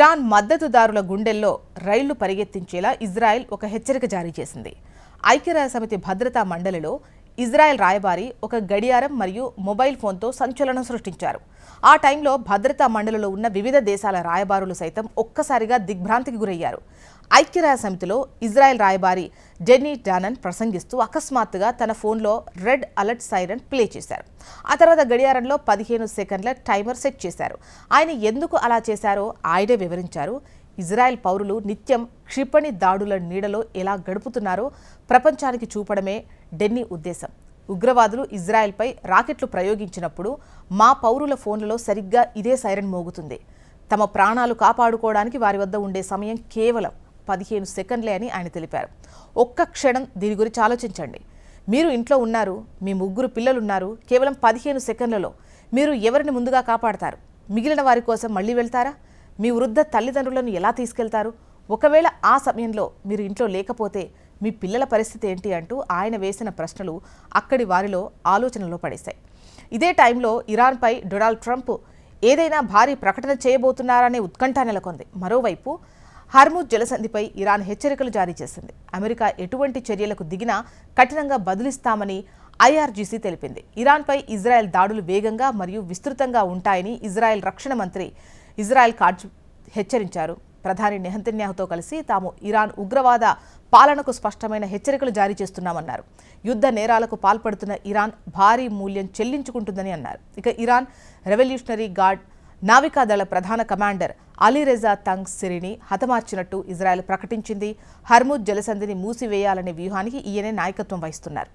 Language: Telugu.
ఇరాన్ మద్దతుదారుల గుండెల్లో రైళ్లు పరిగెత్తించేలా ఇజ్రాయెల్ ఒక హెచ్చరిక జారీ చేసింది. ఐక్యరాజ్యసమితి భద్రతా మండలిలో ఇజ్రాయెల్ రాయబారి ఒక గడియారం మరియు మొబైల్ ఫోన్తో సంచలనం సృష్టించారు. ఆ టైంలో భద్రతా మండలిలో ఉన్న వివిధ దేశాల రాయబారులు సైతం ఒక్కసారిగా దిగ్భ్రాంతికి గురయ్యారు. ఐక్యరాజ్యసమితిలో ఇజ్రాయెల్ రాయబారి జెన్నీ డానన్ ప్రసంగిస్తూ అకస్మాత్తుగా తన ఫోన్లో రెడ్ అలర్ట్ సైరన్ ప్లే చేశారు. ఆ తర్వాత గడియారంలో 15 సెకండ్ల టైమర్ సెట్ చేశారు. ఆయన ఎందుకు అలా చేశారో ఆయనే వివరించారు. ఇజ్రాయెల్ పౌరులు నిత్యం క్షిపణి దాడుల నీడలో ఎలా గడుపుతున్నారో ప్రపంచానికి చూపడమే డెన్నీ ఉద్దేశం. ఉగ్రవాదులు ఇజ్రాయెల్పై రాకెట్లు ప్రయోగించినప్పుడు మా పౌరుల ఫోన్లలో సరిగ్గా ఇదే సైరన్ మోగుతుంది. తమ ప్రాణాలు కాపాడుకోవడానికి వారి వద్ద ఉండే సమయం కేవలం 15 సెకండ్లే అని ఆయన తెలిపారు. ఒక్క క్షణం దీని గురించి ఆలోచించండి. మీరు ఇంట్లో ఉన్నారు, మీ 3 పిల్లలున్నారు. కేవలం 15 సెకండ్లలో మీరు ఎవరిని ముందుగా కాపాడతారు? మిగిలిన వారి కోసం మళ్ళీ వెళ్తారా? మీ వృద్ధ తల్లిదండ్రులను ఎలా తీసుకెళ్తారు? ఒకవేళ ఆ సమయంలో మీరు ఇంట్లో లేకపోతే మీ పిల్లల పరిస్థితి ఏంటి అంటూ ఆయన వేసిన ప్రశ్నలు అక్కడి వారిలో ఆలోచనలో పడేశాయి. ఇదే టైంలో ఇరాన్పై డొనాల్డ్ ట్రంప్ ఏదైనా భారీ ప్రకటన చేయబోతున్నారనే ఉత్కంఠ నెలకొంది. మరోవైపు హర్ముజ్ జలసంధిపై ఇరాన్ హెచ్చరికలు జారీ చేసింది. అమెరికా ఎటువంటి చర్యలకు దిగినా కఠినంగా బదులిస్తామని ఐఆర్జీసీ తెలిపింది. ఇరాన్పై ఇజ్రాయెల్ దాడులు వేగంగా మరియు విస్తృతంగా ఉంటాయని ఇజ్రాయెల్ రక్షణ మంత్రి ఇజ్రాయెల్ కాట్జ్ హెచ్చరించారు. ప్రధాని నెతన్యాహుతో కలిసి తాము ఇరాన్ ఉగ్రవాద పాలనకు స్పష్టమైన హెచ్చరికలు జారీ చేస్తున్నామన్నారు. యుద్ధ నేరాలకు పాల్పడుతున్న ఇరాన్ భారీ మూల్యం చెల్లించుకుంటుందని అన్నారు. ఇక ఇరాన్ రెవల్యూషనరీ గార్డ్ నావికాదళ ప్రధాన కమాండర్ అలీరెజా తంగ్ సిరిని హతమార్చినట్టు ఇజ్రాయెల్ ప్రకటించింది. హర్ముజ్ జలసంధిని మూసివేయాలనే వ్యూహానికి ఈయనే నాయకత్వం వహిస్తున్నారు.